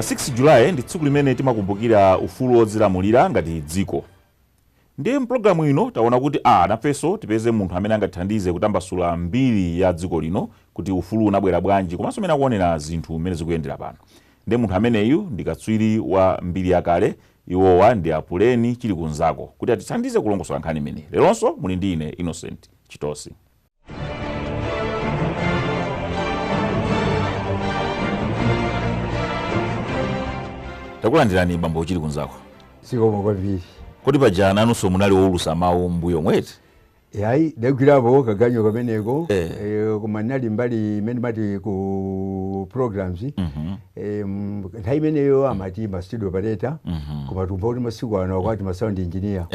6 Julayi ndi tsiku limene timakumbukira ufulu wodzilamulira ngati dziko. Ndiye mpulogalamu ino taona kuti nafenso tipeze munthu amene angatithandize kutambasula mbiri ya dziko lino kuti ufulu unabwera bwanji komanso amene akuonera zinthu mmene zikuyendera pano. Ndiye munthu ameneyu ndi katswiri wa mbiri yakale, iwowa ndi Apuleni Chilikunzako kuti atithandize kulongosola nkhani imeneyi. Leronso muli ndi ine Innocent Chitosi. Takulandirani bambo Chilikunzako. Sikoma kwambiri. Kodi pajana anunso munali wowulusa mawu mbuyo mweti? Yayi ndagwirapo kaganyo kameneko koma nali mbali imene mati ku programs nthawi imeneyo amati ma studio operator koma tumva kuti masiku ano akwati ma sound engineer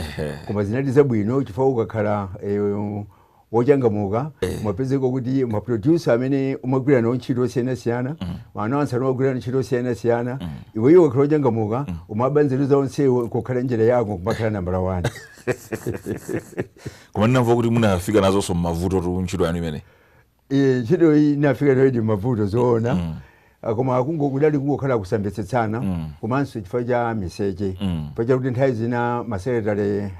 koma zinali zabwino chifukwa ukakhala wochangamuka mwapezeko kuti ma producer amene umagwira nawo ntchito osiyanasiyana ananso amagwira ntchito osiyanasiyana iweyo ukakhala wochangamuka umabanziro zonse kukhala njira yako kumakhala nambala 1. Koma ndinamva kuti munafika nazonso mmavuto tu ntchito yanu imene. Ntchito iyi inafika nayo ndi mavuto zoona koma kudali kungokhala kusambetsetsana komanso chifukwa cha miseche pacha kuti nthawi zina masekretary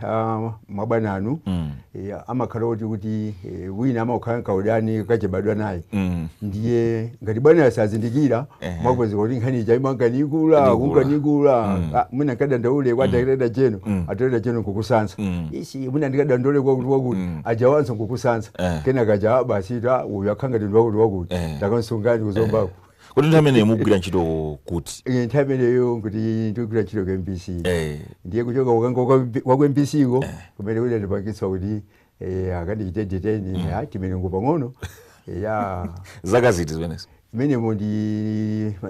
mabwana anu amakhala kuti wina amakhala kaudani kachibadwa naye ndiye ngati bwana asazindikira mwakweza kuti nkhani ija imanganikula kunganikula mwina kadandaule kwa director general director general kukusansa isi mwina ndikadandaule kwakuti ajawanso kukusansa kena kaja basi uyu akhanga ndi wakuti takonsungani kuzombako. Kodi nthawi imeneyo mugwira ntchito kuti? Nthawi imeneyo kuti ndikugwira ntchito ku MBC. Ndiye kuchoka kwa MBC ko kumene kuti ndipakiswa kuti akandichite detain timenengo pang'ono. Zaka ziti zimenezi? Imenemo ndi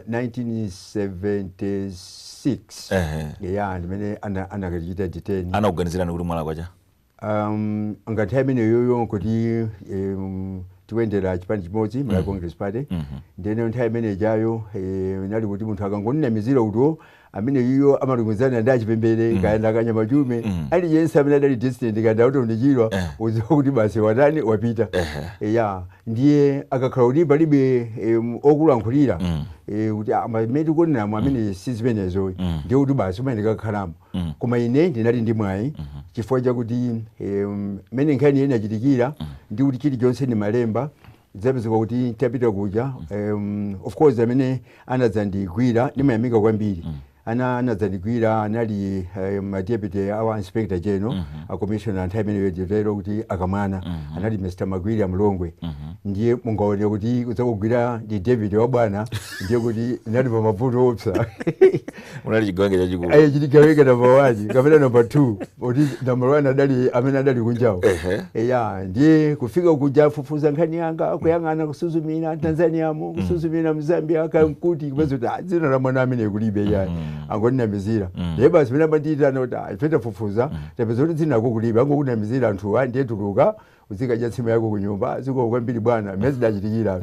1976. Ndimene anakachita detain. Anakuganizirani kuti mwala kwacha? Nthawi imeneyo kuti tiwendera chipani chimodzi Malawi Congress Party ndene nthawi imene ijayo nali kuti munthu akangonena mizira kuti amene iyo amalumizana ndi achipembere kaenda kanyama chume ali yense amene adali distant kanda autondichirwa uziwa kuti basi watani wapita. Ndiye akakhala kuti palibe okulankhulira kuti amene tikunenamo amene sizimenezo ndiye kuti basi umene ndikakhalamo koma ine ndinali ndi mwayi chifukwa chakuti mmene nkhani ine achitikira ndi kuti chilichonse ndi malemba zapezeka kuti tapita kuja of course amene anadzandigwira ndimayamika kwambiri anadzandigwira anali deputy our inspector general a commissioner nthawi imeneyo nditero kuti akamwana anali Mr. Magwiri Amlongwe ndiye mungaone kuti kudzakugwira ndi David wabwana ndiye kuti ndinali pa mavuto opsa. Unali chigawenga chachikulu? Chigawenga number 1 kapena number 2 kuti number 1 adali amene adali kunjawo. Ndiye kufika kuja fufuza nkhani yanga kuyang'ana kusuzumira Tanzaniamo kusuzumira Mzambia kamkuti kupezo kuti dzina la mwana amene kulibe yayi angoninamizira ndiye basi pena banditana kuti ifeta fufuza tapeza kuti dzina lako kulibe angokunamizira anthu ndiye tuluka uzikaja tsima yako kunyumba ziko kwambiri bwana mezi dachitikira.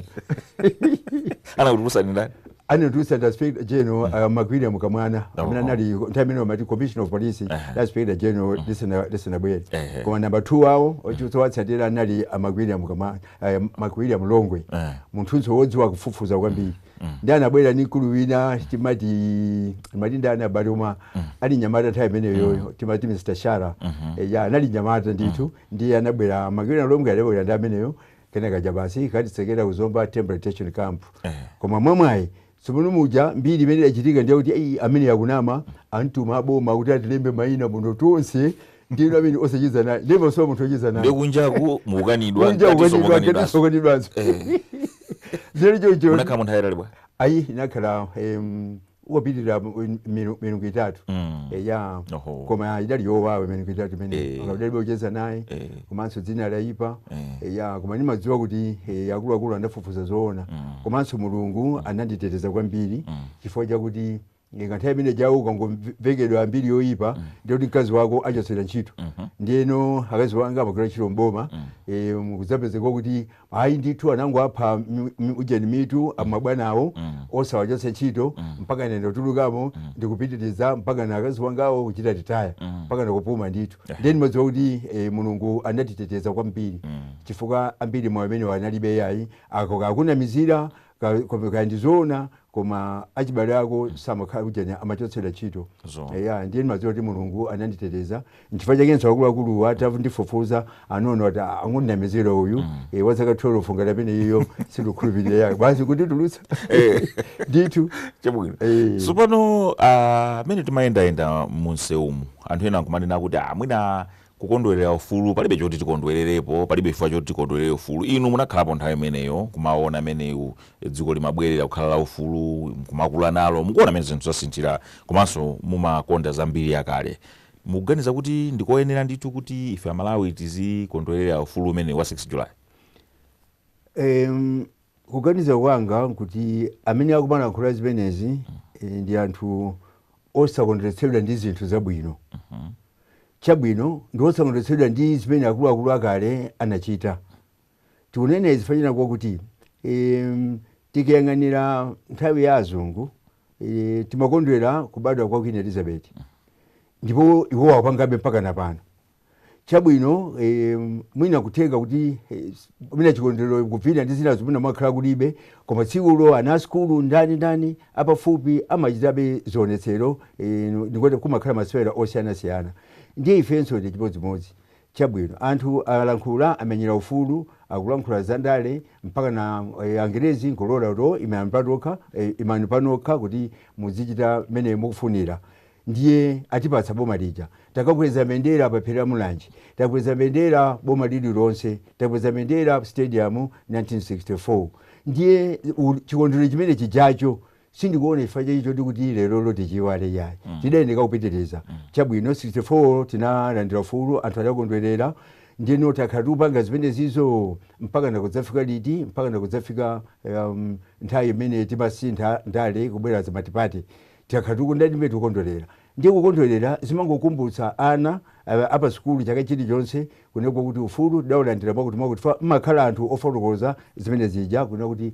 Anakutusa ni ndani? Anatusa Inspector General Magwiri Mukamwana amene anali nthawi imeneyo mati Commissioner of Police Inspector General Disana Bwere koma number 2 wawo ochiwatsatira anali Magwiri Mukamwana Magwiri Amlongwe munthu wodziwa kufufuza kwambiri ndi anabwera ni nkulu wina timati ndani abaluma ali Nyamata nthawi imeneyo timati Mr. Shara anali Nyamata ndithu ndiye anabwera Magwiri Amlongwe alebwera ndi ameneyo kenaka jabasi katitsekera kuzomba temporary detention camp koma mwamwayi somuno muja mbiri imene achitika ndiye kuti amene yakunama antuma aboma kuti atilembe mayina muno tonse ndino amene osachiza naye ndimo so munthu ochiza naye ndiye kunjaku mukanidwa ngatisokanidwa zero jojo unakhala munthu ayirali bwa inakhala wapitirira milungu 3 koma idali yowawe milungu 3 imene akadalibe kucheza naye komanso dzina laipa koma ndimadziwa kuti akuluakulu anafufuza zoona komanso Mulungu ananditeteza kwambiri chifukwa chakuti nthawi imene jawo ukangomvekedwa ambiri yoyipa ndiye kuti mkazi wako achosera ntchito ndiyeno akazi wanga amagwira ntchito mboma kudzapezeka kuti hayi ndithu anango apha ujeni mitu amabwanawo osawachotsa ntchito mpaka nenda kutulukamo ndikupitiriza mpaka na akazi wangawo kuchita titaya mpaka nakupuma ndithu ndiye ndimadziwa kuti Mulungu anatiteteza kwambiri chifukwa ambiri mwa amene analibe yayi akakunamizira kayandizona koma achibale ako samakhala kujanya amachotsera ntchito ya ndiye madziwa kuti mulungu ananditeteza nchifukwa chakenso akuluakuluwa atafundifufuza anoona kuti angundinamizira uyu wazaka 12 ngati amene iyo sindikhulupirira yake basi kuti tulutsa ndithu chabwino tsopano amene timayendayenda munseumu anthu ena nkumanena kuti mwina kukondwerera ufulu palibe choti tikondwererepo palibe chifukwa choti tikondwerere ufulu inu munakhalapo nthawi imeneyo kumaona ameneyu dziko limabwerera kukhala la ufulu kumakula nalo mukuona amene zinthu zasinthira komanso mumakonda zambiri yakale mukuganiza kuti ndikoyenera ndithu kuti ife amalawi tizikondwerera ufulu umene wa 6 July? Kuganiza kwanga kuti amene akumana nkhula zimenezi ndi anthu osakondweretsedwa ndi zinthu zabwino. Chabwino ndi osakondweretsedwa ndi zimene akuluakulu akale anachita. Tikunena zifanyira kwa kuti tikayang'anira nthawi ya azungu timakondwera kubadwa kwa Queen Elizabeth ndipo iwo wapangabe mpaka napano. Chabwino mwina kutenga kuti mwina chikondwerero kupita ndi zina zimene makhala kulibe koma tsikulo ana skulu ndani apafupi amachitabe zionetsero ndikote kumakhala masewera osiyanasiyana. Ndiye ifenso ndi chimodzimodzi. Chabwino anthu alankhula amenyera ufulu akulankhula zandale mpaka na Angerezi nkolola to imani panokha kuti muzichita mene mukufunira. Ndiye atipatsa boma lija takakweza bendera paphera mulanji takweza bendera boma lililonse takweza bendera stadium 1964 ndiye chikondwerero chimene chijacho sindikuona chifukwa chacho kuti lero tichiwale yayi tidayendeka kupitireza. Chabwino 64 tinalandira ufulu anthu adakondwerera ndino takhatupanga zimene zizo mpaka nakudzafika liti mpaka nakudzafika nthawi imene timasintha ndale kubwera zamatipati takhatuku ndadimbe tikondwerera. Ndiye kukondwerera zimangokumbutsa ana apa skulu chaka chilichonse kunekwa kuti ufulu tidawulandira pakuti mwakuti makhala anthu ofotokoza zimene zija kunena kuti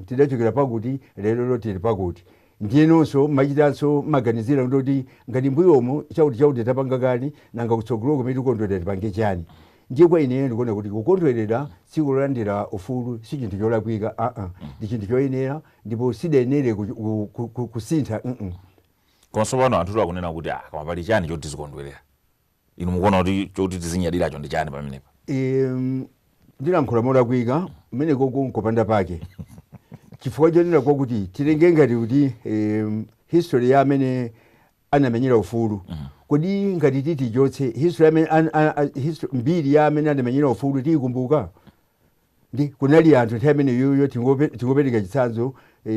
tidachokera pakuti lero tili pakuti. Ndiyenonso machitanso maganizira kuti ngati mbuyomo chakuti tapanga kani nanga kutsogolo kumene tikondwerera tipange chani. Ndiye kwa ine ndikuona kuti kukondwerera tsiku lolandira ufulu si chinthu cholakwika ndi chinthu choyenera ndipo sidayenere kusintha. Komanso pano anthu akunena kuti koma pali chani choti tizikondwerera inu mukuona kuti choti tizinyadiracho ndi chani pamenepa? Ndilankhula molakwika mmene nkopanda pake chifukwa chonena kwakuti tilenge ngati kuti history ya amene anamenyera ufulu kodi ngati titi chotse history mbiri ya amene anamenyera ufulu tiyikumbuka? Ndi kunali anthu nthawi imene yoyo tingopereka chitsanzo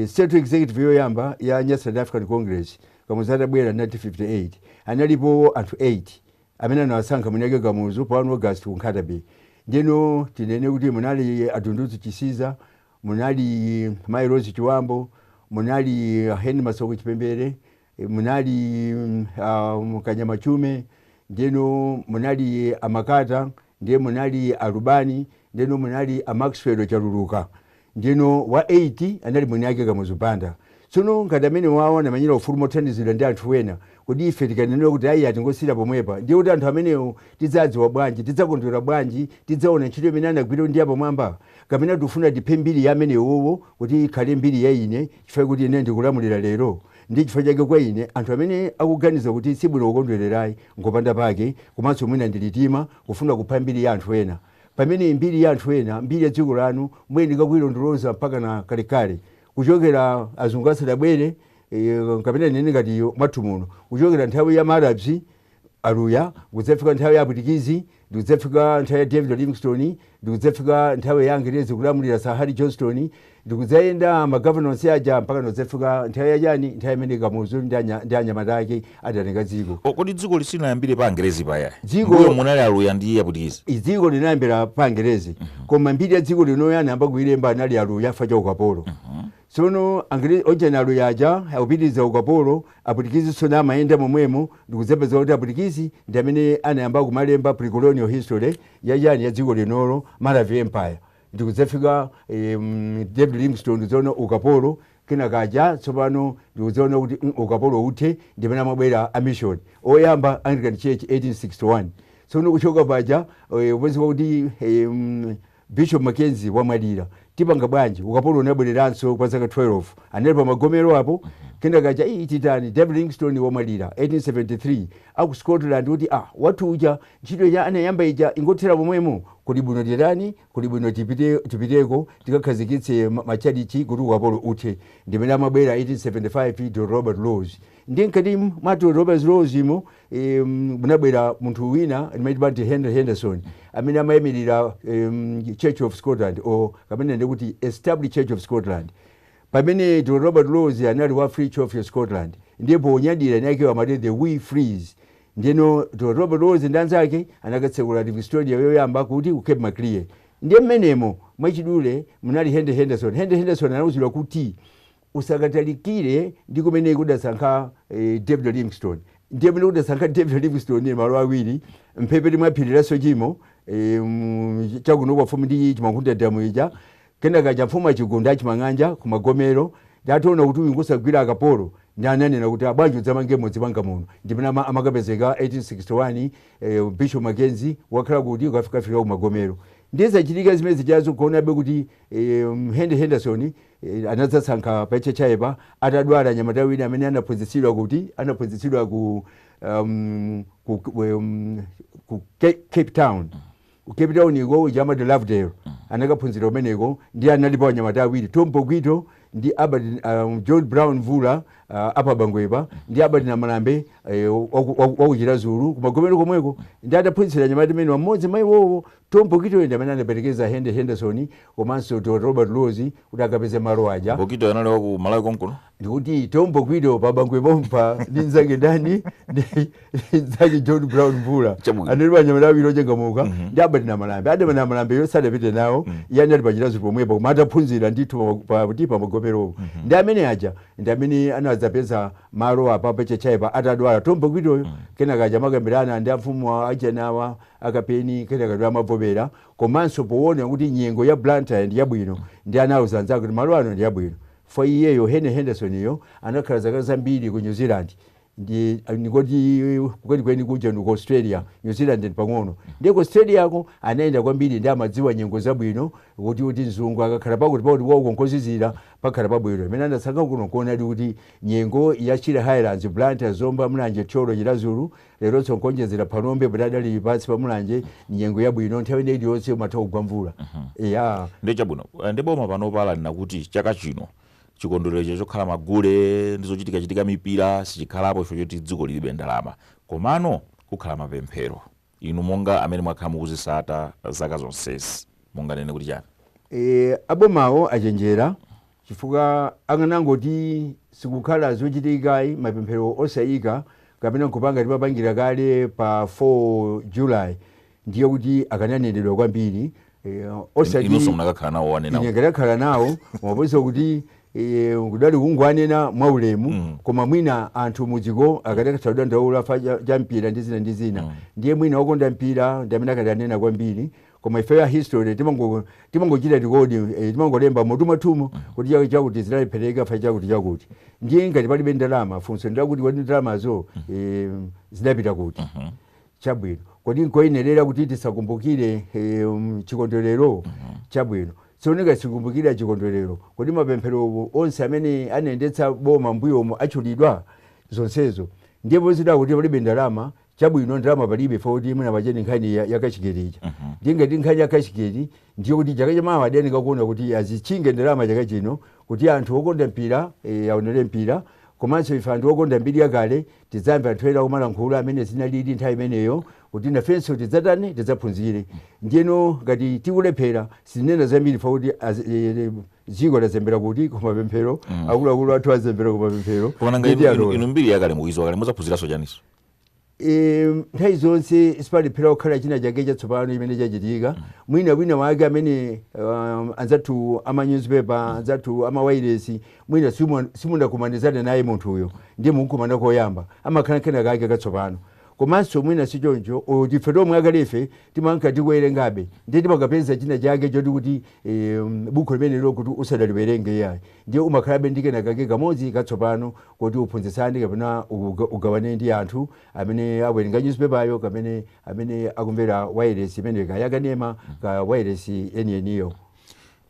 state executive yoyamba ya South African Congress kamuzata bwera 1958 analipo anthu 8 amene anawasankha mwinake kamuzu pa 1 August kuNkhatabe. Ndino tinene kuti munali Adunduzu Chisiza, munali Mai Rose Chiwambo, munali Henry Masoko Chipembere, munali Kanyama Chume, ndino munali Amakata, ndiye munali Arubani, ndino munali Maxwell Chaluluka. Ndino wa 80 anali mwinake kamuzupanda. Tsono ngati amene wawo anamanyira ufulu mothandizidwa ndi anthu ena kodi ife tikanenera kuti ayi atingosira pomwepa ndiye kuti anthu amenewo tidzadziwa bwanji tidzakondwera bwanji tidzaona ntchito imene anagwira ndi apo mwamba kapena tifuna tiphe mbiri ya amenewowo kuti ikhale mbiri ya ine chifukwa kuti ine ndikulamulira lero. Ndi chifukwa chake kwa ine anthu amene akuganiza kuti sibwino kukondwererayi ngopanda pake komanso mwina ndilitima kufuna kupha mbiri ya anthu ena pamene mbiri ya anthu ena mbiri ya dziko lanu mwene ikakuilondoloza mpaka na kalekale kuchokera azungu asadabwere kapena nene ngati mwathu muno kuchokera nthawi ya Arabs aluya kudzafika nthawi ya Aputikizi ndikudzafika nthawi ya David Livingstone ndikudzafika nthawi ya Angerezi kulamulira Sir Harry Johnston ndikudzayenda magovernors aja mpaka ndodzafika nthawi ya jani nthawi imene kamuzu ndi anyamata ake adatenga dziko. Kodi dziko lisinayambire pa Angerezi paya? Dziko munali aluya ndi Aputikizi. Dziko linayambira pa Angerezi koma mbiri ya dziko lino yanayamba kuilemba anali aluya fa cha ukapolo. Sono Angerezi ojana aluya aja akupitiriza ukapolo Aputikizi sona amayenda momwemo ndikudzapeza kuti Aputikizi ndi amene anayamba kumalemba pre-colonial history ya jani ya dziko linolo Malawi Empire. Ndikudzafika David Livingstone zono ukapolo kena kaja tsopano ndikudziona kuti ukapolo uthe ndimene amabwera a mission oyamba Anglican Church 1861. Sono kuchoka paja upezeka kuti Bishop Mackenzie wamwalira tipanga bwanji ukapolo unabwereranso kwa zaka 12 anali pa magomero apo kenda kacha titani David Livingstone wamwalira 1873 aku Scotland kuti watu uja ntchito ya anayamba ija ingothera pomwemo kuli bwino tirani kuli bwino tipiteko tikakhazikitse machalichi kuti ukapolo uthe ndimene amabwera 1875 to Robert Laws ndi nkati mwato Robert Laws imo munabwera munthu wina ndimaiti Henry Henderson amene amayimirira Church of Scotland kapena ndikuti Established Church of Scotland pamene Robert Laws anali wa Free Church of Scotland ndipo onyadira nake amati the We Frees ndino Robert Laws ndanzake anakatsekula Victoria yoyamba kuti ku Cape Maclear ndiye mmenemo mwachidule munali Henry Henderson. Henry Henderson anawuzidwa kuti usakatalikire ndi kumene kudasankha David Livingstone ndiye mene kudasankha David Livingstone malo awiri mphepete mwaphiriranso chimo chakuno kwafumu ndi chimankhundi damu ija kena kaja mfumu achigunda chimang'anja kumagomero ndatoona kuti uyu ngusagwira akapolo ndananena kuti abwanji udzamange modzi panga muno ndimene amakapezeka 1861 Bishop Mackenzie wakhala kuti ukafika kumagomero ndizachitika zimene zichazo kuonabe kuti Henry Henderson anadzasankha pachechayepa atadwala anyamata wina amene anaphunzitsidwa ku Cape Town Cape Town iko ujama de Lovedale anakaphunzira umeneko ndi analipo anyamata awiri Tom Pogwito ndi John Brown Vula apa Bangwepa ndi Aberdeen Malambe wakuchira Zulu kumagomero komweko ndi adaphunzira anyamata amene wamodzi maiwowo Tom Pogwito ndi amene anaperekeza Henry Henderson komanso Robert Laws kuti akapeze malo aja. Pogwito anali wa ku Malawi konkuno ndikuti Tom Pogwito pa Bangwepa mpa ndinzake ndani ndinzake John Brown Vula anali anyamata awiri ochangamuka ndi Aberdeen Malambe yosadapite nawo yani ali pachira Zulu pomwepo koma adaphunzira ndithu pa magomero ndi amene aja ndi amene anadzapeza malo apa pachechayepa atadwala Tom Pogwitoyo kena kaja makambirana ndi amfumu achanawa akapeni kena kadwa amavomera komanso poona kuti nyengo ya Blantyre ndi yabwino ndi anawuza anzake kuti malo ano ndi yabwino fo iyeyo Henry Henderson yo anakhala zaka zambiri ku New Zealand ndi ngoti kweni kuja ku Australia New Zealand ndi pang'ono ndi ku Australia ako anaenda kwambiri ndi amadziwa nyengo zabwino kuti mzungu akakhala pakuti wakukonkozizira pakhala pabwino imene anasankha kuno kuona kuti nyengo ya Chile Highlands Blantyre Zomba Mulanje Cholo Chira Zulu lero sonkonjezera Phanombe budadali pansi pa Mulanje nyengo yabwino nthawi ine iliyonse umatha kugwa mvula ndi chabwino ndi boma pano pala nakuti chaka chino chikondwerero chokhala magule ndizochitika mipira sichikhalapo ife choti dziko lilibe ndalama komano kukhala mapemphero inu monga amene mwakhala mukuzisata zaka zonsezi monga nene kuti chani abomawo achenjera chifukwa anganangoti sikukhala zochitikayi mapemphero osayika kapena kupanga tipapangira kale pa 4 July ndiye kuti akananenedwa kwambiri inunso munakakhala nawo wanena ngakakhala nawo mwaposa kuti kudali kungwanena mwaulemu koma mwina anthu mudziko akatakathaudwa ndaula cha mpira ndi zina ndiye mwina wakonda mpira ndi amene akatanena kwambiri koma ife ya history timangochita tikodi timangolemba motumatuma kuti chakuti zinalipereka fa chakuti ndiye ngati palibe ndalama funso ndakuti kodi ndalamazo zidapita kuti chabwino kodi nkoyenerera kuti tisakumbukire chikondwerero chabwino soneka sikumbukira chikondwerero kodi mapemphero onse amene anayendetsa boma mbuyomo achulidwa zonsezo ndipo zida kuti palibe ndalama chabwino ndalama palibe foti mwina pacheni nkhani yakachikirija ndingati nkhani yakachikiri ndiyo kuti chaka chamawa adenika kuona kuti azichinge ndalama chaka chino kuti anthu okonda mpira aonere mpira komanso ife anthu okonda mbiri yakale tidzamva anthu ena kumalankhula amene zinalili nthawi imeneyo kuti nafenso tidzatani tidzaphunzire ndiyeno ngati tikulephera sinena zambiri fa kuti dziko lazembera kuti kumapemphero akuluakulu athu azembera kumapemphero inu mbiri yakale muizo kale muzaphunziranso chaniso nthawi zonse sipalephera kukhala china chake chatsopano imene chachitika mwina wake amene anzathu ama newspaper anzathu ama wireless mwina simunakumanizane naye munthuyo ndiye mukukumana koyamba amakhala kena kake katsopano komanso mwina sichoncho ife tomwe akalefe timanka tikuwerengabe ndiye timakapeza china chake choti kuti buku limenelo kuti usadaliwerenge yayi ndiye umakhalabe ndi kena kake kamodzi katsopano kuti uphunzitsane kapena ugawane ndi anthu amene awerenga newspaper amene akumvera wireless imene kayakanema ka wireless yeniyeniyo.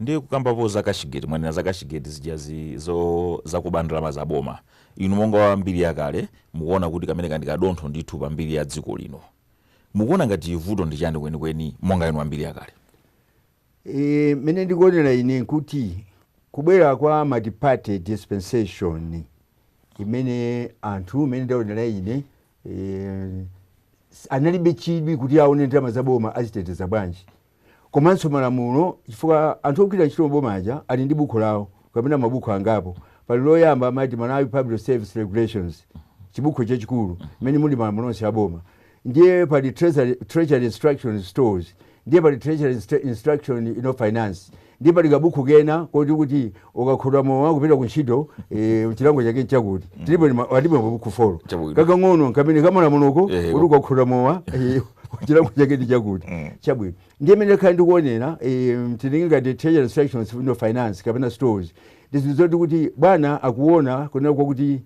Ndiye kukambapo zakachigeti mwanena zakachigeti zijazi zakuba ndalama za boma inu monga wa mbiri yakale mukuona kuti kamene kandi kadontho ndithu pa mbiri ya dziko lino mukuona ngati vuto ndi chani kwenikweni monga inu wa mbiri yakale? Mene ndikuonera ine kuti kubwera kwa multi-party dispensation imene anthu mene ndaonera ine analibe chidwi kuti aone ndalama za boma aziteteza bwanji, komanso malamulo chifukwa anthu ogwira ntchito boma aja ali ndi buku lawo kapena mabuku angapo. Pali loyamba amati Malawi Public Service Regulations, chibuku chachikulu mene muli malamulo onse a boma. Ndiye pali Treasury Instruction Stores, ndiye pali Treasury Instruction Finance, ndiye pali kabuku kena kuti ukakhulwa mowa kupita kuntchito chilango chake chakuti tilipo mabuku folo kakang'ono kamene kamalamunoko kuti ukakhulwa mowa chilango chake ndi chakuti chabwino. Ndiye mene khala ndikuonera tilingati Treasury Instruction Finance kapena stores ndizizoti kuti bwana akuona kunena kuti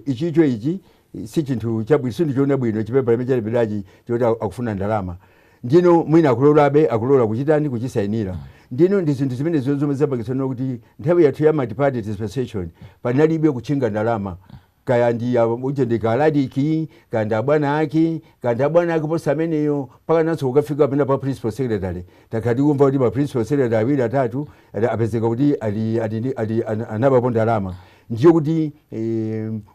ichicho ichi si chinthu chabwino sindichoona bwino chipepa limene chalipidachi choti akufuna ndalama ndino mwina akulola kuchitani kuchisayinira. Ndino ndi zinthu zimene zomwe zapakisana kuti nthawi yathu ya multi-party dispensation panalibe kuchinga ndalama kaya ndi uchendeka aladiki kandi abwana ake posa ameneyo mpaka nanso kukafika pena pa principal secretary takati kumva kuti pa principal secretary awiri atatu apezeka kuti anabapo ndalama. Ndiyo kuti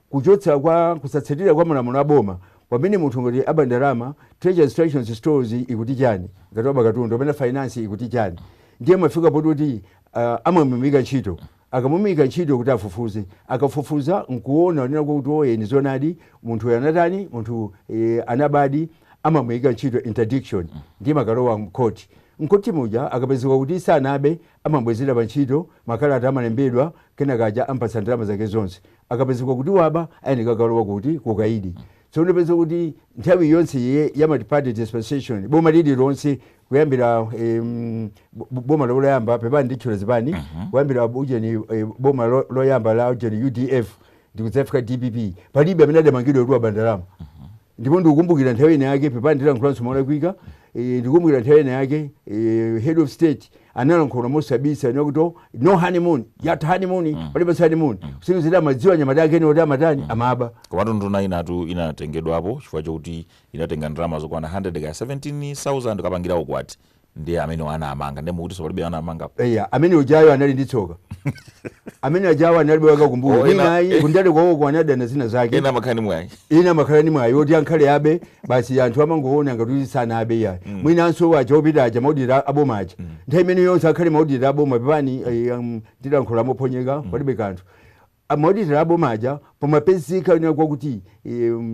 kuchotsa kwa kusatsatira kwa malamulo aboma pamene munthu ngati aba ndalama Treasury Instruction Stores ikuti chani ngati waba katundu pamene finance ikuti chani. Ndiye mafika poti amamumika ntchito akamumika ntchito kuti afufuze akafufuza nkuona nena kuti oye ndi zonadi munthu anatani munthu anabadi amamuyika ntchito interdiction ndiye makalowa mkoti muja akapezeka kuti sanabe amabwezera pa ntchito makalata amalembedwa kenakaja ampatsa ndalama zake zonse akapezeka kuti waba ayeneka kalowa kuti kukaidi. So ndipeza kuti nthawi yonse ya multi-party dispensation boma lili lonse kuyambira boma loyamba pepani ndichula zipani kuyambira ujeni boma loyamba la ujeni UDF ndikudzafika DPP palibe amene adamangidwa kuti wabandalama. Ndipo ndikukumbukira nthawi ina yake pepani ndilankhula msomo lakwika ndikukumbukira nthawi ina yake head of state analankhula mosabisa nokuti no honeymoon yat honeymoon palibe honeymoon kusingizira madziwa nyamata yake ni oti amatani amaba komatu nduna inatu inatengedwapo chifukwa chokuti inatenga ndalama zokwana 117,000 kapangira ukwati ndiye amene anamanga ndiye mukuti palibe anamanga amene ujayo anali ndi tsoka amene ajawa analibe wakakumbuka inayi kundale kwawo kwanada na zina zake ina makhalani mwayi oti ankhale abe basi anthu amangoona ngati sana abe ya mwinanso waja opita aja maudira aboma aja nthawi imene yonse akhale maudira aboma pepani ndilankhula mophonyeka palibe kanthu amaudira aboma aja pamapezeka ina kwakuti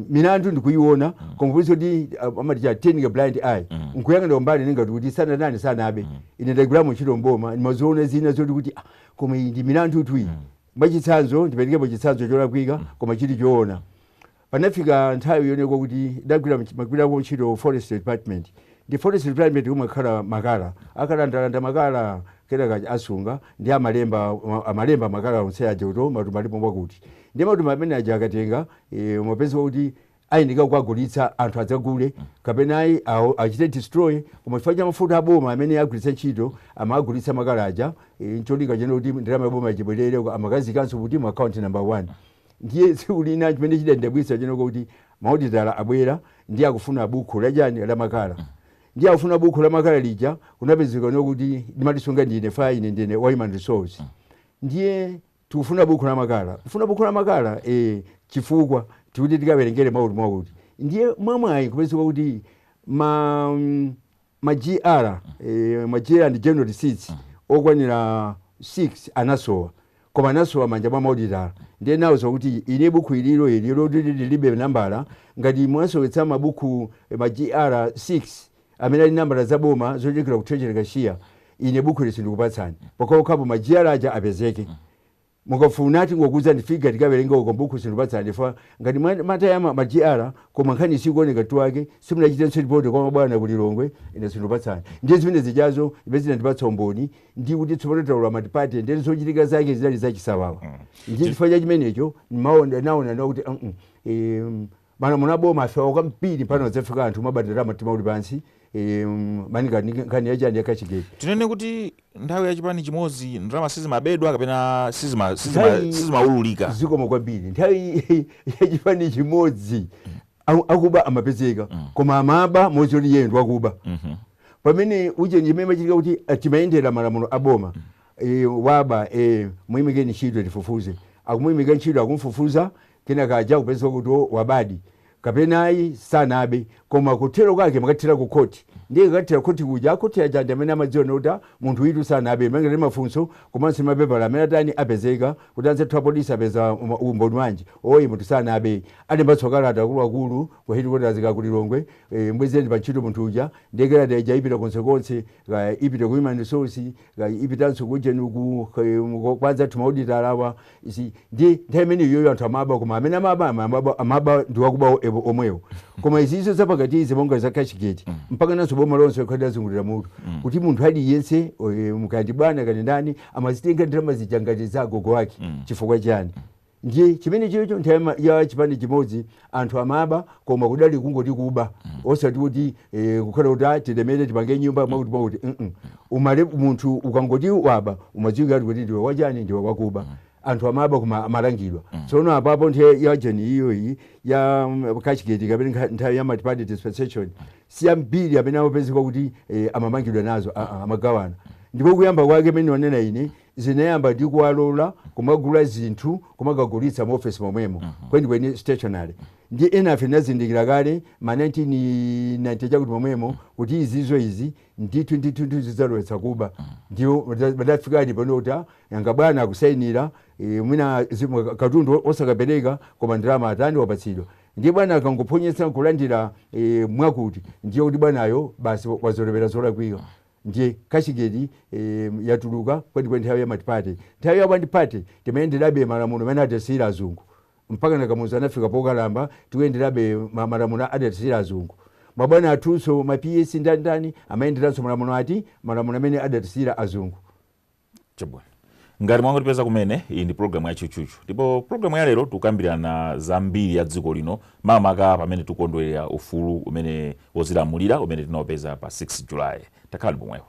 milandu ndikuiona kompoziso di amati cha turning a blind eye nkuyang'ana mbali ningati kuti sana abe ine ndagulamu ntchito mboma ndimaziona zina zoti kuti koma ndi milandu twi mwachitsanzo ndipereke chitsanzo cholakwika koma chili choona. Panafika nthawi yoneka kuti ndagwira ntchito forest department ndi forest department kumakhala makala akalandalanda makala kenaka asunga ndi amalemba makala onse aja kuti matuma alipo mwakuti ndi matuma amene aja akatenga mapeza kuti ayindika kukagulitsa anthu adzagule kapena achite destroy koma chifukwa cha mafuta aboma amene agulitsa ntchito amagulitsa makala aja ncholinga chene kuti ndalama yaboma achibwerere amakazikanso kuti mu account number 1. Ndiye tsiku lina chimene chidandabwitsa chene kuti mauditala abwera ndiye akufuna buku lachani la makala ndiye akufuna buku la makala lija kunapezeka kuti ndimatisunga ndine fine ndine human resource ndiye tikufuna buku la makala kufuna buku la makala chifukwa tikuti tikawerengere mauti ndiye mwamwayi kupezeka kuti ma GR ndi general receipts okwanira 6 anasowa koma anasowa manja mwa mauditala ndiye nawo zokuti ine buku ililo lilibe nambala ngati mwasowetsa mabuku ma GR 6 amene ali nambala za boma zochokera ku treasury kashiya ine buku lisi ndikupatsani pakokhapo ma GR aja apezeke mukafuna ati ngokuza ndifiga tikaverenga ukombuku sindipatsani fa ngati matayama majiara koma nkhani sikuoneka tuwake simunachitenso ripoti kwa mabwana kulilongwe ine sindipatsani ndiye zimene zijazo ipezina ndipatsa umboni ndi kuti tsopano taula matipati ndeni zochitika zake zinali zachisawawa ndiye chifukwa cha chimenecho naona kuti mana munaboma afewa kwambiri pano zafika anthu mabadala matima uli pansi maninga nkhani yachani yakachigeti tinene kuti nthawi ya chipani chimodzi ndalama sizimabedwa kapena sizimaululika zikomo kwambiri nthawi ya chipani chimodzi akuba amapezeka koma amaba mozoti yendo akuba pamene uje njimene machitika kuti timayendera malamulo aboma waba muyimikeni ntchito tifufuze akumuyimika ntchito akumfufuza kena kaja kupeza kuti wabadi kapenayi sanabe koma kuthero kwake makathira ku koti ndiye kathira koti kuja koti ajanja amene amadziona kuti munthu witu sanabe mangene mafunso komanso mapepala amene atani apezeka kuti anzethu polisi apeza umboni wanji oyi munthu sanabe ati mbatswakalata akuluakulu ku headquarters kulilongwe mbwezeni pa ntchito munthu uja ndiye kalata ija ipita konsekonse ipita ku human resource ipitanso kujenuku kwanza tumaudita alawa ndiye nthawi imene iyoyo anthu amaba koma amene amaba ndiwakuba omwewo koma izizo zapakati izi monga zakachigeti mpaka naso boma lonse khadi azungulira mutu kuti munthu aliyense mukandi bwana kani ndani amazitenga ndalama zijangati za gogo wake chifukwa chani ndiye chimene chicho nthawi ya chipani chimodzi anthu amaba koma kudali kungoti kuba osati kuti kukhala kuti tidemene tipange nyumba mwakuti umale munthu ukangoti waba umadziwika kuti ndiwe wachani ndiwe wakuba anthu amaba koma amalangidwa tsono apapo nthawi ya jeni iyoyi ya kachigeti kapena nthawi ya multi-party dispensation siyambiri amene amapezeka kuti amamangidwa nazo amagawana ndipo kuyamba kwake mene wanena ine zinayamba ndi kuwalola kumagula zinthu kumakagulitsa mu office momwemo kwenikweni stationary ndi enafe nazindikira kale ma 1990 chakuti momwemo kuti izizo izi ndithu zizalowetsa kuba ndiwo badafikadi panota yanga bwana akusayinira mwina katundu osakapereka koma ndalama atani wapatsidwa ndiye bwana akangoponyesa kulandira mwakuti ndiye kuti bwanayo basi wazolowera zolakwika ndiye kachigeti yatuluka kwenikweni nthawi ya multi-party nthawi ya multi-party timayenderabe malamulo amene adasira azungu mpaka nakamuzi anafika pokalamba tikuyenderabe malamulo adasira azungu mabwana athunso ma PS ndani amayenderanso malamulo ati malamulo amene adatisira azungu chabwana ngati mwangotipeza kumene iyi ndi programu ya chuchuchu ndipo programu ya lero tukambirana zambiri ya dziko lino makamaka pamene tikondwerera ufulu umene wozilamulira umene tinaopeza pa 6 July takhala pomwepo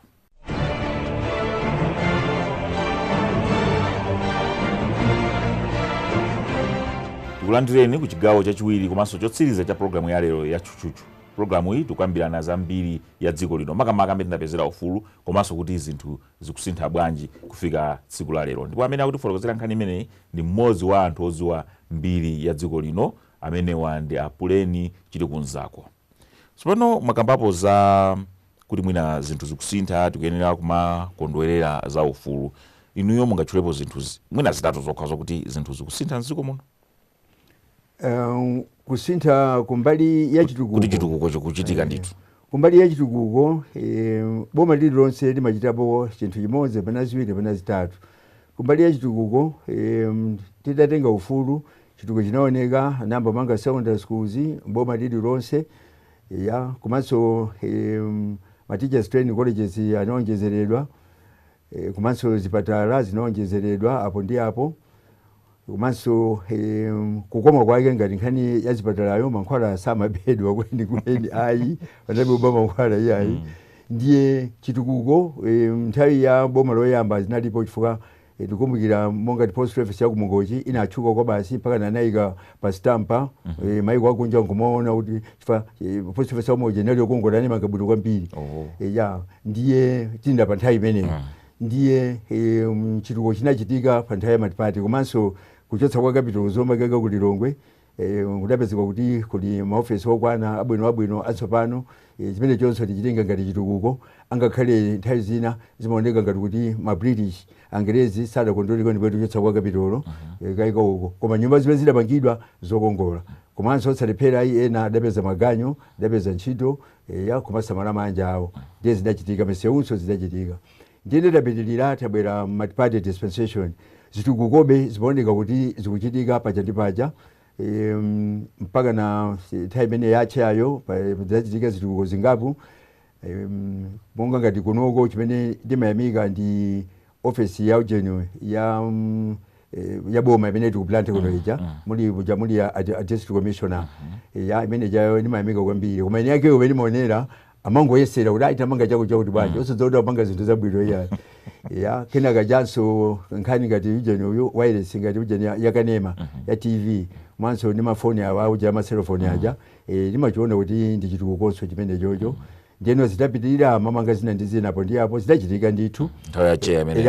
tikulandireni ku chigawo chachiwiri komanso chotsiriza cha programu ya lero ya chuchuchu programu iyi tukambirana zambiri ya dziko lino makamaka amene tinapezera ufulu komanso kuti zinthu zikusintha bwanji kufika tsiku la lero ndipo amene akutifotokozera nkhani imeneyi ndi mmodzi wa anthu odziwa mbiri ya dziko lino amenewa ndi Apuleni Chitikunzako. Tsopano makambapo za kuti mwina zinthu zikusintha tikuyenera kumakondwerera za ufulu inuyo mungatchulepo zinthu mwina zitatu zokha zokuti zinthu zikusintha mdziko muno kusintha kumbali ya chitukuko kuti chitukuko chikuchitika ndithu kumbali ya chitukuko boma lililonse limachitapo chinthu chimodzi kapena ziwiri kapena zitatu kumbali ya chitukuko titatenga ufulu chitukuko chinaoneka namba manga secondary schools boma lililonse komanso ma teachers training colleges anaonjezeredwa komanso zipatala zinaonjezeredwa apo ndi apo komanso kukoma kwake ngati nkhani ya zipatalayo mankhwala samabedwa kwenikweni ayi panabe boma mankhwala iyayi ndiye chitukuko nthawi ya boma loyamba zinalipo chifukwa tikumbukira monga post office yakumungochi inatchuka kwa basi mpaka nanayika pa stampa maiko akunja nkumaona kuti chifukwa post office yakumungochi inali yokongolani makabuto kwambiri ndiye tinda pa nthawi imeneyo ndiye chitukuko chinachitika pa nthawi ya multi-party komanso kuchotsa kwa capital zomba kaka kulilongwe kudapezeka kuti kuli maofesi okwana abwino atsopano chimene chonse tichitenga ngati chitukuko angakhale nthawi zina zimaoneka ngati kuti ma British Angerezi sadakondoleka ndipo kuchotsa kwa capital kaika uko koma nyumba zimene zidapangidwa zokongola komanso osalephera ena adapeza maganyo adapeza ntchito kumasamala manja awo ndiye zidachitika meseuso zidachitika ndiye tapitilira tabwera multi-party dispensation zitukukobe zimaoneka kuti zikuchitika paja ndi paja mpaka na nthawi imene yachayo zachitika zitukuko zingapo. Monga ngati kunoko chimene ndimayamika ndi ofesi ya ujeni ya boma imene tikuplante kuno ija muli a district commissioner ya imene jayo ndimayamika kwambiri. Koma ine yake umene maonera amangoyesera kuti aitamanga chako chakuti bwanji osodzoda apanga zinthu zabwino iya ya kenaka janso nkhani ngati ujeni uyu wireless ngati ujeni yakanema ya TV mwanso ndi mafoni awa uja maselofoni aja ndimachiona kuti ndi chitukukonso chimene chocho ndeno zitapitirira mamanga zina ndi zinapo ndi apo zidachitika ndithu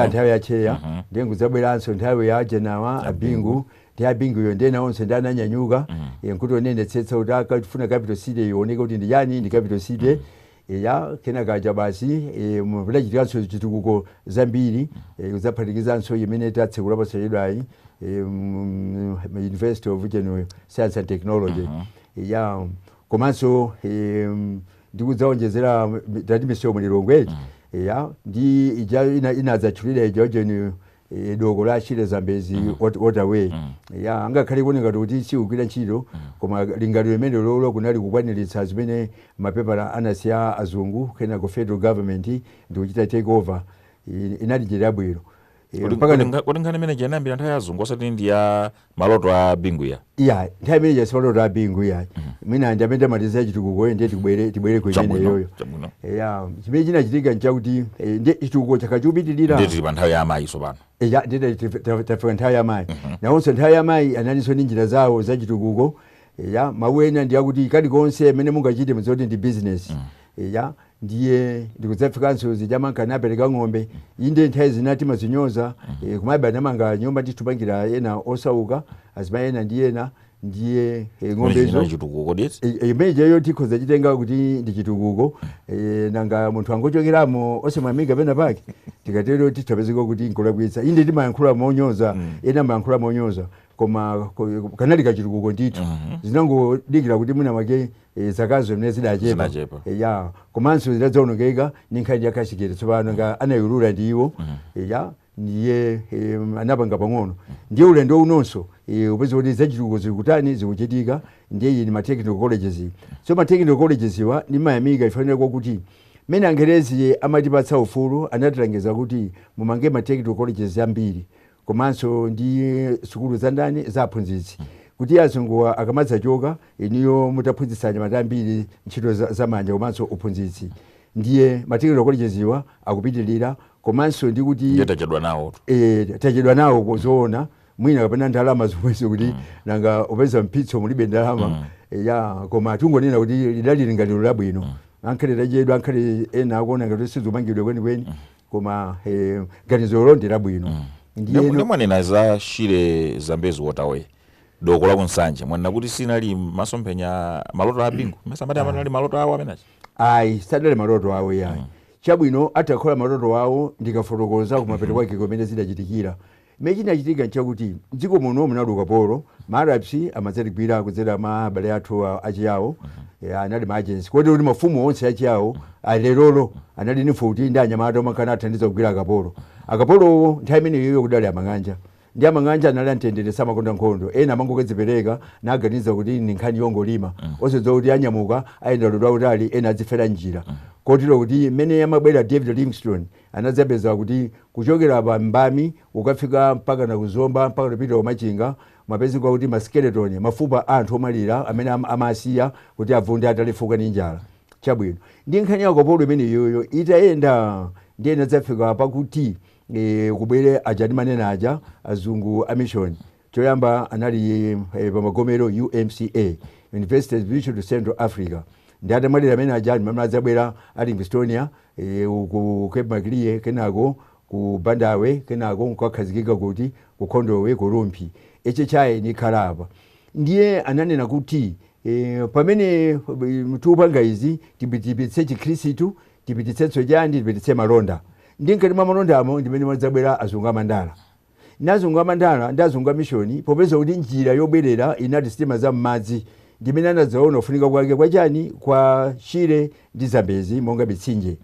nthawi ya cheya ndengu zabweranso nthawi ya ajenawa abingu ndi abingu yo ndena onse ndananyanyuka nkuti onendetsetsa kuti akafuna capital city ioneke kuti ndi yani ndi capital city ya kenaka aja basi mudachitikanso chitukuko zambiri zaphatikizanso imene tatsekula pasachedwayi University of Science and Technology ya komanso ndikudzaonjezera tati misewu mulilongwe ya ndi ija inadzachulira ija ujeni doko la Shire Zambezi waterway ya angakhale kuoneka kuti siugwira ntchito koma lingaliro limene lolo kunali kukwaniritsa zimene mapepala anasiya azungu kenako federal government ndikuchita take over inali njira yabwino. Kuti nkhani imene janambira nthawi ya azungu osati ndi ya maloto a bingu ya nthawi imene jasi maloto a bingu ya mwina ndi amene amaliza chitukuko ndiye tibwere kuimene yoyo ya chimene chinachitika nchakuti ndi chitukuko chakachipitirira ndi tili pa nthawi ya amayi sopano ndi tafika nthawi ya amayi nawonso nthawi ya amayi analinso ndi njira zawo za chitukuko ya mawena ndi akuti kalikonse amene mungachite muzoti ndi business ya ndiye ndikudzafikanso zijamanka napereka ng'ombe inde nthawi zinati mazinyoza kumabe anamanga nyumba nditupangira ena osauka azimayena ndiyena ndiye ng'ombezo imene jayo tikhoza chitenga kuti ndi chitukuko nanga munthu angochokeramo osemwamika pena pake tikatero titapezeka kuti nkulakwitsa inde timayankhula monyoza ena mayankhula monyoza koma kanali kachitukuko ndithu zinangodikira kuti mwina mwake zakazo mene zidachepa ya komanso zidadzaonongeka ndi nkhani yakachikere tsopano nga anayulula ndi iwo ya ndiye anapanga pang'ono ndiye ulendo unonso upeza kuti zachitukuko zikutani zikuchitika ndiye ni matechnical colleges so matechnical colleges wa ndimayamika ifanira kwakuti mene Angerezi amatipatsa ufulu anatilengeza kuti mumange matechnical colleges ambiri komanso ndi sukulu za ndani za aphunzitsi kuti azungu akamadzachoka iniyo mutaphunzitsanya matambiri ntchito zamanja komanso uphunzitsi ndiye matechnical colleges wa akupitirira komanso ndi kuti tachedwa nawo kuzoona mwina kapena ndalama zomwezo kuti nanga upeza mpitso mulibe ndalama ya koma tungonena kuti lidali lingaliro labwino ankhale tachedwa ankhale ena akuona ngati sizumangidwe kwenikweni koma ganizo londe labwino ndiye mwanena za Shire Zambezi waterway doko la kunsanje mwanena kuti sinali masomphenya maloto a bingu masamati amanali maloto awo amenachi sadali maloto awo yayi chabwino atakhola maloto awo ndikafotokoza kumapeto kwake kumene zidachitikira imene chinachitika nchakuti dziko muno munali ukapolo maarabsi amadzatigwira kudzera abale athu achiyawo anali maagency kotero kuti mafumu onse achiyawo alerolo anali ni futi ndi anyamata omakana athandiza kugwira akapolowo nthawi imeneyo kudali amang'anja ndi amang'anja anali amtendere samakonda nkhondo ena amangokadzipereka naganiza kuti ni nkhani yongolima osedziwa kuti anyamuka ayenda ulendo wautali ena adzifera njira kotero kuti mmene amabwera David Livingstone anadzapeza kuti kuchokera pa Mbami ukafika mpaka na Kuzomba mpaka kupita kumachinga mapezeka kuti maskeleton mafupa anthu omwalira amene amasiya kuti avunde atalifuka ndi njala chabwino ndi nkhani yakapolo imene yoyo itayenda ndiye inadzafika pakuti kubwere aja ndi manena aja azungu a mission choyamba anali pamagomero UMCA University Vision to Central Africa ndi atamwalira amene aja ndi mamene adzabwera a Livingstone ku Cape Maclear kenako ku Bandawe kenako nkakhazikika kuti ku Khondowe ku Rumpi eche chaye ni Khalapa ndiye ananena kuti pamene mtupanga izi tipititse chikhristu tipititse chandi tipititse malonda ndinkati mwa malondamo ndimene madzabwera azungu amandala nazungu amandala ndi azungu a mission popeza kuti njira yobwerera inati sitima za m'madzi ndimene anadzaona ufunika kwake kwachani kwa Shire ndi Zambezi monga mitsinje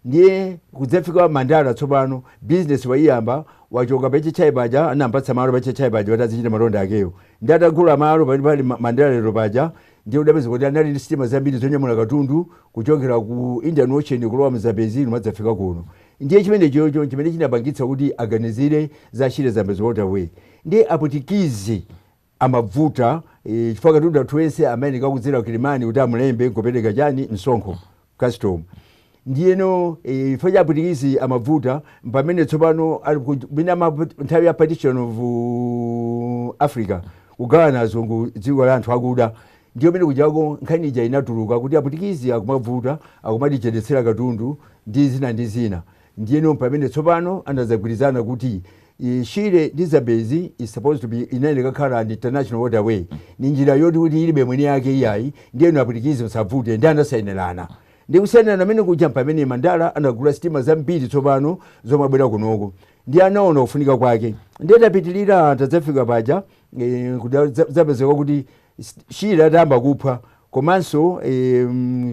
ndiye kudzafika Mandela tsopano business waiyamba wachoka pachechai paja anampatsa malo pachechai paja watazichita malonda akeyo ndi atagula malo pali Mandela lero paja ndiye udapeza kuti anali ndi sitima zambiri zonyamula katundu kuchokera ku Indian Ocean kulowa mzambezi madzafika kuno ndiye chimene chocho chimene chinapangitsa kuti aganizire za Chile Zambezi Waterway ndiye aputikizi amavuta chifukwa katundu atwense amene kakudzera Kilimani kuti amulembe kupereka chani msonkho custom ndiyeno chifukwa cha aputikizi amavuta pamene tsopano nthawi ya partition of Africa kugawana azungu dziko la anthu akuda ndiyo mene kujako nkhani ija inatuluka kuti aputikizi akumavuta akumatichedetsera katundu ndi zina ndiyeno pamene tsopano anazagwirizana kuti Chile ndi Zambezi is supposed to be inayenera kukhala an international waterway ni njira yoti kuti ilibe mwene yake iyayi ndiyeno aputikizi musavute ndi anasainirana ndi kusainirana amene kuja pamene Mandela anagula sitima zambiri tsopano zomabwera kunoko ndi anaona kufunika kwake ndiye tapitilira tadzafika paja kuti zapezeka kuti Chile atayamba kupha komanso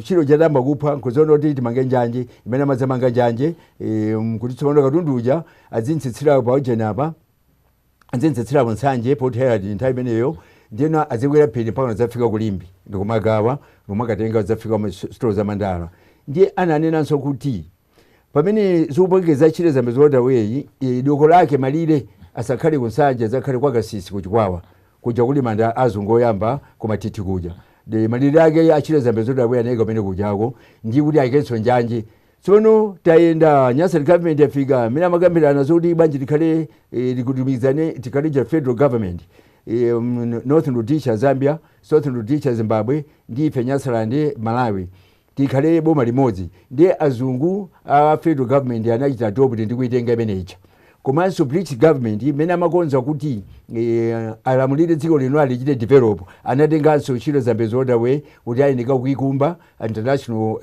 chilo chatamba kupha kuzoona kuti timange njanje imene amadzamanga njanje kuti tsopano katundu uja azintsitsira pa ujeni apa azintsitsira nsanje Port Herald nthawi imeneyo ndiyeno azikwera phiri mpaka adzafika kulimbi ndikumagawa kumakatenga adzafika mu stores za Mandela ndiye ananenanso kuti pamene zikupangeza Chile Zambezi Waterway doko lake malire asakhale kunsanje azakhale kwa Kasisi kuchikwawa kuja kuli manda azungu oyamba kumathithi kuja de malire ake a Chile Zambezi Waterway anayika pamene kujako ndi kuti akenso njanje tsono tayenda Nyasa government yafika mina makambirana zoti banji likhale likutumizane tikhale ja federal government Northern Rhodesia Zambia, Southern Rhodesia Zimbabwe ndi ife Nyasaland Malawi tikhale boma limodzi ndiye azungu a federal government anachita adopt ndi kuitenga imeneja komanso British government imene amakonza kuti alamulire dziko lino alichite develop anatenganso Chile Zambezi Waterway kuti ayeneka kuikumba international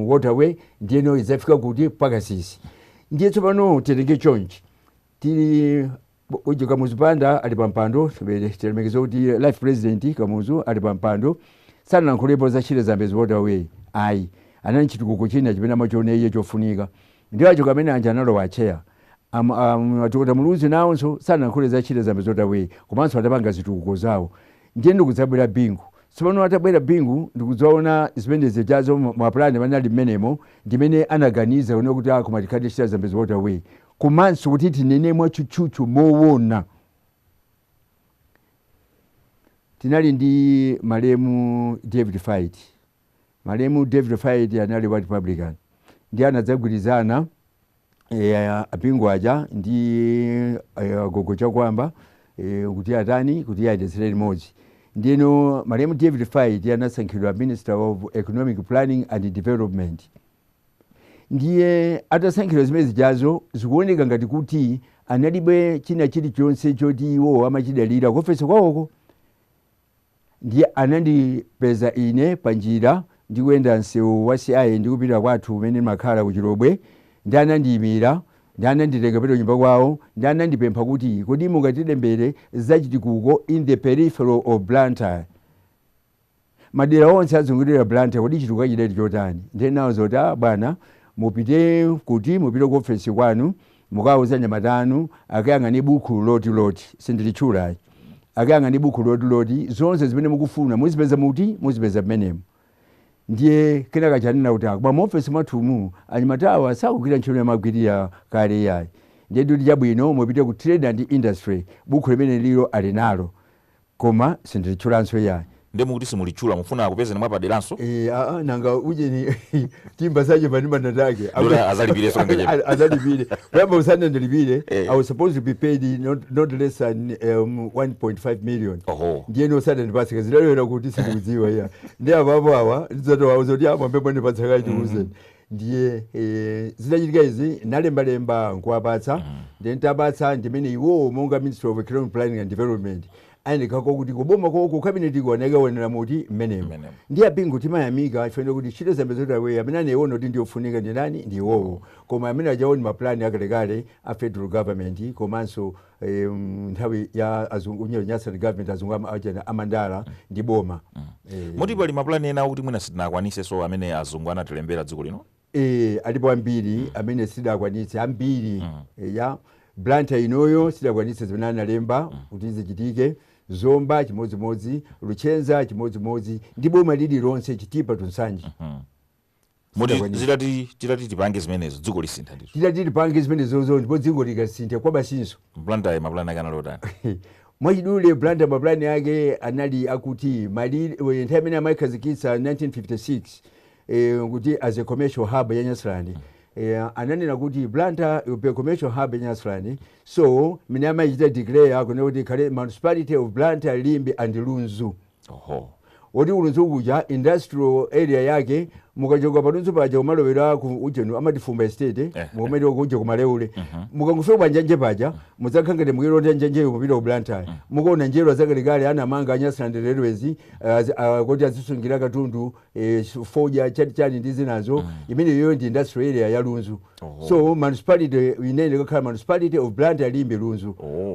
waterway ndiyeno izafika kuti pakasisi ndiye tsopano titenge chonchi tili ujo Kamuzu Banda ali pampando telemekeza kuti life president Kamuzu ali pampando sana nankhulepo za Chile Zambezi Waterway ayi anali chitukuko china chimene amachone iye chofunika ndiye acho kamene anja analowa chair atukota muluzi nawonso sana nankhule za Chile Zambezi Waterway komanso atapanga zitukuko zawo ndiye ndikudzabwera bingu tsopano atabwera bingu ndikudzaona zimene zijazo mapulani manali mmenemo ndimene anaganiza kuona kuti akumatikati Chile Zambezi Waterway komanso kuti tinene mwachuchuchu mowona tinali ndi malemu David Fight. Malemu David Fight anali wa Republican ndi anadzagwirizana apingo aja ndi gogo chakwamba kuti atani kuti ayendesere limodzi ndino malemu David Fight anasankhidwa Minister of Economic Planning and Development ndiye atasankhidwa zimene zijazo zikuoneka ngati kuti analibe china chilichonse choti iwo amachidalira kofesa kwawoko ndiye anandipeza ine panjira ndikuenda msewu wa CI ndikupita kwathu umene makhala kuchilobwe ndi anandiyimira ndi ananditenga pito nyumba kwawo ndi anandipempha kuti kodi mungatidembere zachitukuko in the peripheral of Blantyre madera onse azungulira Blantyre kodi chitukuko chidali chotani ndiye nawo zoti bwana mupite kuti mupite ku office kwanu mukauza nyamatanu akayang'ane buku loti sindilichula akayang'ane buku loti zonse zimene mukufuna muzipeza muti muzipeza mmenemo ndiye kenaka chanena kuti akubwa muofesi mwathumu anyamatawa sakugwira ntchito yamagwirira kale yayi ndiye ndikuti chabwino mupite ku trade and industry buku limene lilo ali nalo koma sindilichulanso yayi ndi mukuti simulichula mufuna kupeza nimwe paderanso nanga ujeni timba saje panima natake azalipire songa azalipire kama usana ndilipire I was supposed to be paid not less than 1.5 million ndiye no sana ndipasika zilalo kuti sikuziwa ya ndiye ababawa ndizoto wazoti apa mbebo ndipatsaka chikuze ndiye zidachitika izi nalemba nkwapatsa ndiye ntabatsa ndimene iwo monga Ministry of Economic Planning and Development ayenekako kuti kuboma koko cabinet ikuoneka wonera muti mmenemo ndiye apingo timayamika ifanira kuti Chile Zambezi Waterway amene anayiona kuti ndiofunika ndi nani ndi iwowo koma amene ajaoni maplani akalekale a federal government komanso nthawi ya azungu Nyasa government azungu amandala ndi boma muti pali maplani ena kuti mwina sitinakwanise so amene azungu anatilembera dziko lino alipo ambiri amene sidakwanitse ambiri ya blanta inoyo sidakwanitse zimene analemba kuti zichitike. Zomba chimodzimodzi, Luchenza chimodzimodzi, ndi boma lililonse Chitipa Tunsanji. Titati tipange zimenezo dziko lisintha ndito. Titati tipange zimenezo ndipo dziko likasintha kwa basinso. Blanta maplani ake analotani. Mwachidule Blanta maplani ake anali akuti nthawi imene amayikhazikitsa 1956 kuti as a commercial hub ya Nyasaland. Ananena kuti Blanta a commercial hub ya Nyasaland, so mene amayita declare kuti kale municipality of Blanta, Limbe and Lunzu. Oti Lunzu kuja industrial area yake mukachoka padunso paja kumalowera ku ujenu amati Fumba estate mumene kuja kumaleule mukangofika panjanje paja muzakhangete mukilonda njanjeyo mupita ku Blanta mukuona njero zakalikale anamanga Nyasaland Railways kuti azisungira katundu foja chani ndi zinazo imene yoyo ndi industrial area ya Lunzu. So municipality inene kakhala municipality of Blanta, Limbe, Lunzu.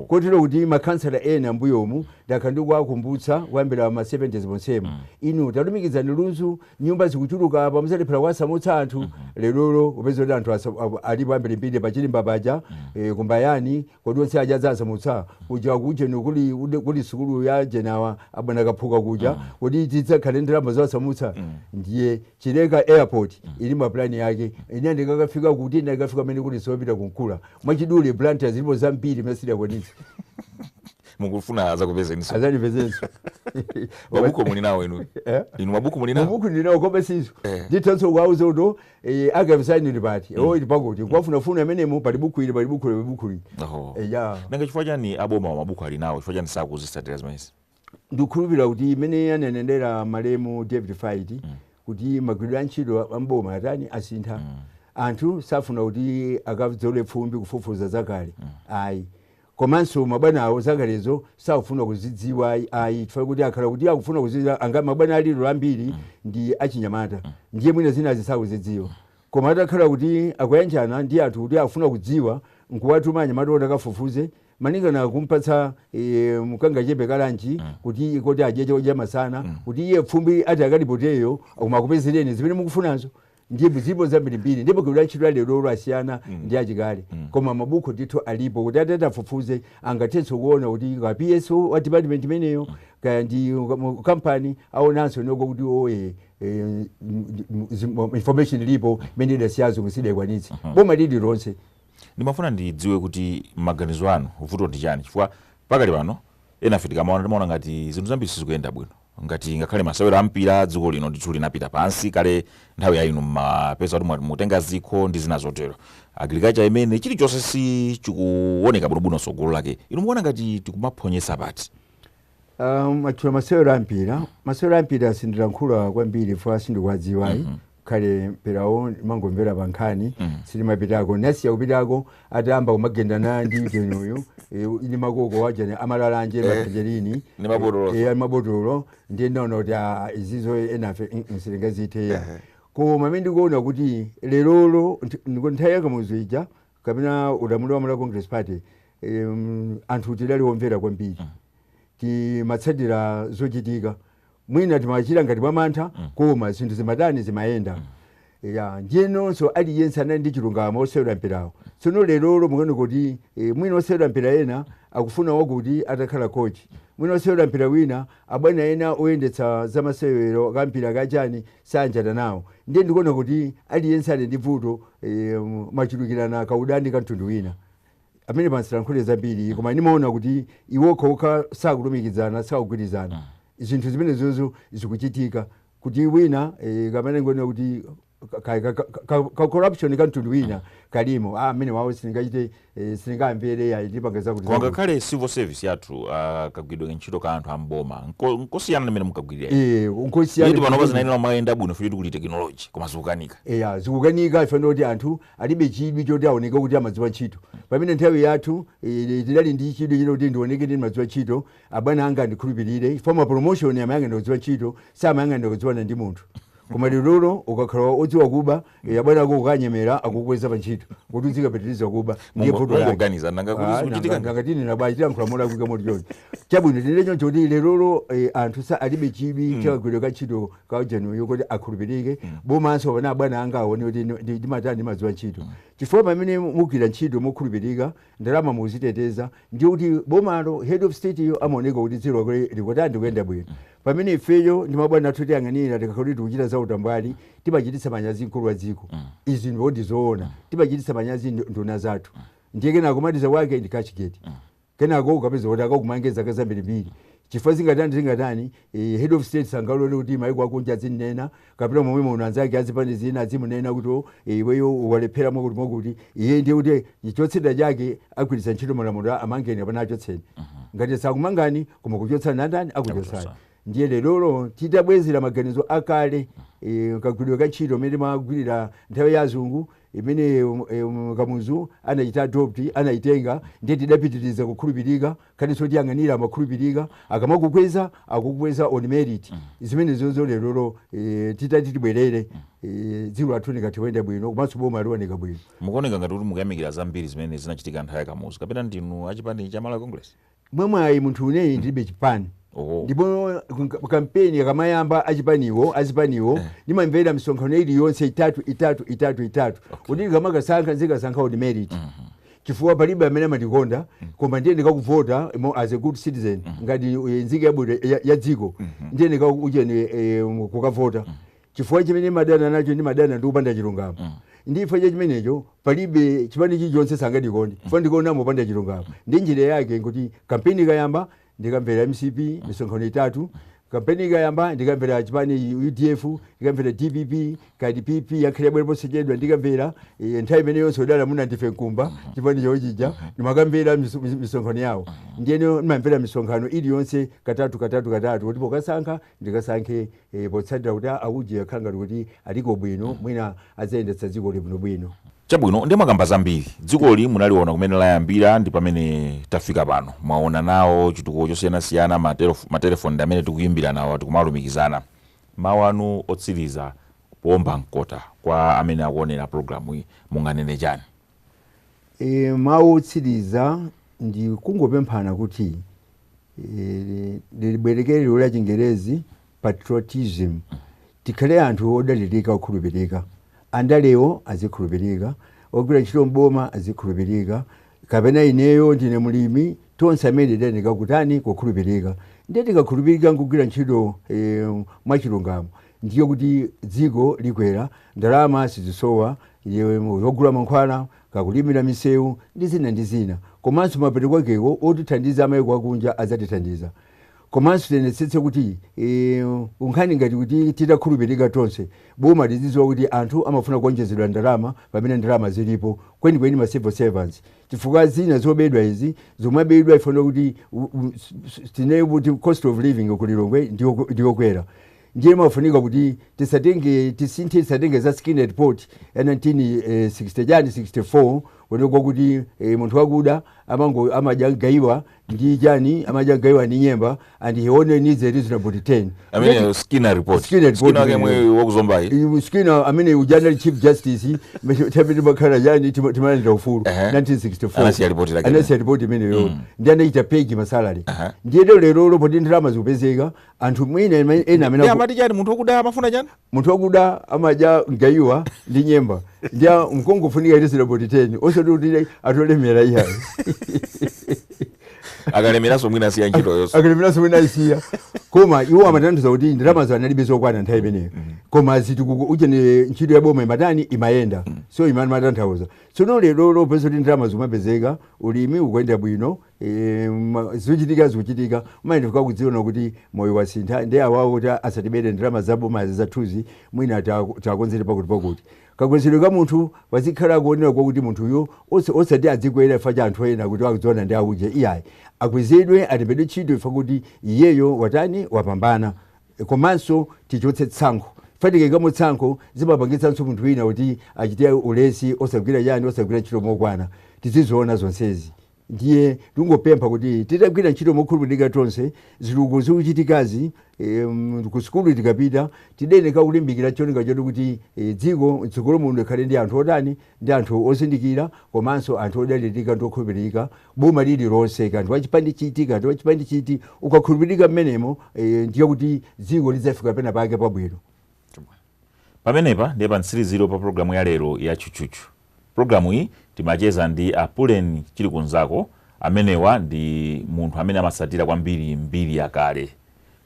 Kotero kuti makansala ena mbuyomu ndakhandikwa akumbutsa kuyambira ma 70s monsemo inu talumikizani Lunzu nyumba zikuchuluka pamuzalephera kwasamutsa anthu lero upeza kuti anthu alipo ambiri mbiri pachilimba paja kumbayani kodi onse aja zasamutsa kuja kujeni kuli sukulu ya jenawa abwana kaphuka kuja kodi tidzakhale ndalama zasamutsa ndiye Chileka airport ili maplani yake ine ndikakafika kuti ndikafika mene kuti sopita kunkula mwachidule Blanta zilipo zambiri mesida kwanitsa mukufuna azakupezeniso azalipezenso mabuku muli nawo inu inu mabuku muli nawo mabuku ndinawo koma sizo nditanso kwauza uto akavisaini pati ili pakuti kwafunafuna amenemo pali buku ili nanga chifukwa chani aboma wa mabuku ali nawo chifukwa chani sakuzisatira zimenezi ndikukhulupirira kuti imene ananenera malemu David Fight kuti magwiridwe a ntchito amboma atani asintha anthu safuna kuti akadzole fumbi kufufuza zakale ayi komanso mabwana awo zakalezo safuna kuzidziwa ayi chifukwa kuti akhala kuti akufuna kuzidziwa anga mabwana alilo ambiri ndi achinyamata ndiye mwina zina zisakuzidziwa koma atakhala kuti akuyanjana ndi anthu kuti afuna kudziwa nkuwatuma anyamata oti akafufuze maningana kumpatsa mukanga chepe kalanji kuti koti ajeje cha masana kuti iye fumbi ati akalipoteyo akumakupezereni zimene mukufunazo ndiye zipo zambirimbiri ndipo kuti ntchito lero asiyana ndi achikale koma mabuku ndithu alipo kuti atatafufuze angathenso kuona kuti ka PSO wa department imeneyo kaya ndi company aonanso noko kuti oye information ilipo imene idasiyazo kusida ikwanitse boma lili lonse. Ndimafuna ndidziwe kuti maganizo anu vuto ndi chani chifukwa pakali pano ena fitika maona ngati zinthu zambiri sizikuyenda bwino ngati ngakhale masewera ampira dziko lino ndithu linapita pansi kale nthawi ya inu mapeza kuti mutenga zikho ndi zina zotero agriculture imene chilichonse si chikuoneka bwinobwino sogolo lake inu muona ngati tikumaphonyesa pati. Matula masewera ampira sindilankhula kwambiri fwa sindikuwadziwayi kale perawo mangomvera pankhani silimapitako nasiya kupitako atamba kumagendana ndi tenuyo ili makoko wajane amalalanje mapejerini mabotolo ndiye ndaona kuti izizo enafe msilingaziteya koma mimi ndikuona kuti lerolo nthawi yakamuzija kapena ulamuliro wa Malawi Congress Party anthu tidali omvera kwambiri timatsatira zochitika mwina timachira ngati pamantha koma zinthu zimatani zimayenda ndiye nonso aliyense anali ndi chilungamo osewera mpirawo tsono lerolo mukuona kuti mwina osewera mpira ena akufuna wakuti atakhala coach mwina osewera mpira wina abwana ena oyendetsa zamasewero kampira kachani sanjata nawo ndiye ndikuona kuti aliyense ali ndi vuto machulukirana kaudani ka mtundu wina amene pansilankhule zambiri koma ndimaona kuti iwokha sakulumikizana sakugwirizana zinthu zimene zozo zikuchitika kuti wina kamene ngone kuti ka corruption ka mtundu wina kalimo amene wawo singachite singamvere ya ndipangeza kuti kwanga kale civil service yathu kagwidwe ntchito ka anthu amboma nkosiyana nemene mukagwirira nkosiyana ndi panopa zinayenera mayenda bwino futi kuti technology koma zikukanika zikukanika ifanira kuti anthu alibe chidwi choti aoneke kuti amadziwa ntchito pamene nthawi yathu tidali ndi chidwi chino kuti ndioneke ndi madziwa ntchito abwana anga ndikhulupirire former promotion amayanga ndikudziwa ntchito samayanga ndikudziwana ndi munthu koma lero ukakhala odziwa kuba abwana ako ukanyemera akukweza pantchito kuti uzikapitiriza kuba ndiye vuto mungoganiza nanga kuti zikuchitika ngakatini nabachita nkhulamula kuika moti choncho chabwino tinencho choti lero anthu sa alibe chibi chakagwira kantchito ka januyo kuti akhulupirike bomanso pana abwana anga aone kuti ndimatani madziwa ntchito chifukwa pamene mugwira ntchito mokhulupirika ndalama muziteteza ndiye kuti bomalo head of state yo amaoneka kuti dziko lake likutandi kuyenda bwino pamene ifeyo ndi mabwana athu tiyang'anira tikakhala tikuchita za utambwali timachititsa manyazi mkulu wa dziko izi ndipoti zoona timachititsa manyazi nduna zathu ndiye kenako kumaliza wake ndi kachiketi kenako ukapeza kuti akakumanga zaka zambirimbiri chifukwa zingatani head of state sangalole kuti maiko akunja azinena kapena momwe munthu anzake azipani zina azimunena kuti iweyo walephera mwakuti iye ndiye kuti chotsera chake agwiritsa ntchito malamulo amangeni apana achotseni ngati sakumangani koma kuchotsana nandani akuchotsani ndiye lero titabwezera maganizo akale kagwidwe kantchito imene magwirira nthawi ya azungu imene Kamuzu anachita adopt anayitenga ndiye tidapitiriza kukhulupirika khaninso tiyang'anira amakhulupirika akamakukweza akukweza on merit zimene zonzo lero titati tibwerere dziko lathu likati kuyenda bwino komanso boma lioneka bwino mukuoneka ngati kuti mukuyamikira zambiri zimene zinachitika nthawi ya Kamuzu kapena ndinu achipani cha Malawi Congress mwamwayi munthu uneyi ndilibe chipani ndipo kampeni akamayamba azipaniwo ndimamvera misonkhano iliyonse itatu kuti ndikamakasankha nzikasankha on merit chifukwa palibe amene amatikonda koma ndiye ndikakuvota as a good citizen ngati nzika yabwino ya dziko ndiye ndikakucheni kukavota chifukwa chimene madana nacho ndi madana ndikupanda chilungamo ndifa cha chimenecho palibe chipani chilichonse sangatikonde chifukwa ndikuona mopanda chilungamo ndi njira yake kuti kampeni ikayamba ndikamvera MCP misonkhano itatu kampeni ikayamba ndikamvera chipani UDF ndikamvera DPP kadi PP yakhale bwera posachedwa ndikamvera nthawi imene yonse udala muna ndife nkumba chipani chauchija ndimakamvera misonkhano yawo ndiyeno ndimamvera misonkhano iliyonse katatu kuti pokasankha ndikasankhe potsatira kuti auje akhanga kuti aliko bwino mwina azayendetsa dziko bwino chabwino ndi makamba zambiri dzikoli munaliona kumene layambira ndi pamene tafika pano mwaona nawo chitukuko chosiyanasiyana matelefoni amene tikuyimbira nawo tikumalumikizana mawu anu otsiriza powomba mkota kwa amene akuonera programu iyi munganene chani mawu otsiriza ndi kungopemphana kuti libwerekere liwu la Chingerezi patriotism tikhale anthu odalirika okhulupirika andalewo azikhulupirika ogwira ntchito mboma azikhulupirika kapena ineyo ndine mulimi tonse amene tidanika kutani kukhulupirika ndiye tikakhulupirika nkugwira ntchito mwachilungamo ndiyo kuti dziko likwera ndalama sizisowa zogula mankhwala kakulimira misewu ndi zina komanso mapeto kwakeko otithandiza amayiko akunja azatithandiza komanso tiyenetsetse kuti unkhani ngati kuti titakhulupirika tonse boma lizidziwa kuti anthu amafuna kuonjezedwa ndalama pamene ndalama zilipo kwenikweni ma civil servants chifukwa zina zobedwa izi zomabedwa ifuna kuti tine kuti cost of living kulilongwe ndiyokwera ndiye mafunika kuti tisatenge za skin report ya 1964 wonekwa kuti munthu wakuda amajagaiwa ndi chani amajagaiwa ni nyemba and he only needs a reasonable return. Amene Skinner report. Skinner kemwe wakuzombai. Skinner amene ujana chief justice tabiri bakara yani timalira ufuru 1964. Anasi report imene yo. Ndi anaita pegi masalary. Ndiye lero poti ndalama zikupezeka anthu mwina ena amene ya amati chani munthu wakuda amafuna chani? Munthu wakuda amaja gaiwa ndi nyemba. Ndia mkongo funika reasonable return. Osati atolemera ihayi. Akalemeraso mwina siya ntchito yonse. Akalemeraso mwina isiya. Koma iwo amatanthauza kuti ndalama zanalibe zokwana nthawi imeneyo. Koma zitukuko uchene ntchito ya boma imatani imayenda. So imani matanthauza. Tsono lero pesa kuti ndalama zimapezeka ulimi ukuyenda bwino zikuchitika mayendeka kudziona kuti moyo wasintha ndi awawo kuti asatibere ndalama zaboma zathuzi mwina takonzere pakuti kakwezero ka munthu wazikhala kuonera kuti munthuyo osati adzikwera ifa cha anthu ena kuti akudziona ndi auje iyayi akwezedwe atipedwe ntchito ifa kuti iyeyo watani wapambana komanso tichotse tsankho fatikekamo tsankho zimapangitsanso munthu wina kuti achite ulesi osagwira yani osagwira ntchito mokwana tizizoona zonsezi ndiye tungopempha kuti titagwira ntchito mokhulupirika tonse zitukuko zikuchitikazi ku sukulu tikapita tideneka kulimbikira cholinga choti kuti dziko mtsogolo muno likhale ndi anthu otani ndi anthu ozindikira komanso anthu odalirika ndi okhulupirika boma lililonse kanthu wachipandi chiti kanthu wachipandi chiti ukakhulupirika mmenemo ndiye kuti dziko lidzafika pena pake pabwino. Pamenepa ndiye pa mtsiriziro pa programu ya lero ya Chuchuchu. Programu iyi timacheza ndi Apuleni Chilikunzako amenewa ndi munthu amene amasatira kwambiri mbiri yakale.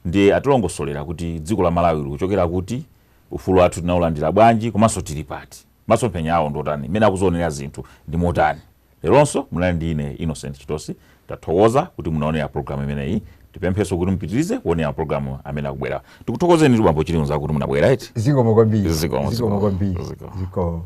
Ndiye atilongosolera kuti dziko la Malawi likuchokera kuti, ufulu wathu tinaulandira bwanji, komanso tili pati. Masomphenya awo ndotani, mene akuzoonera zinthu ndi motani. Leronso munali ndi ine Innocent Chitosi, tathokoza kuti munaonera programu imeneyi. Tipempheso kuti mpitirize kuonera programu amene akubwera. Tikuthokozeni Bambo Chilikunzako kuti munabwera eti. Zikomo kwambiri. Zikomo. Zikomo kwambiri. Zikomo.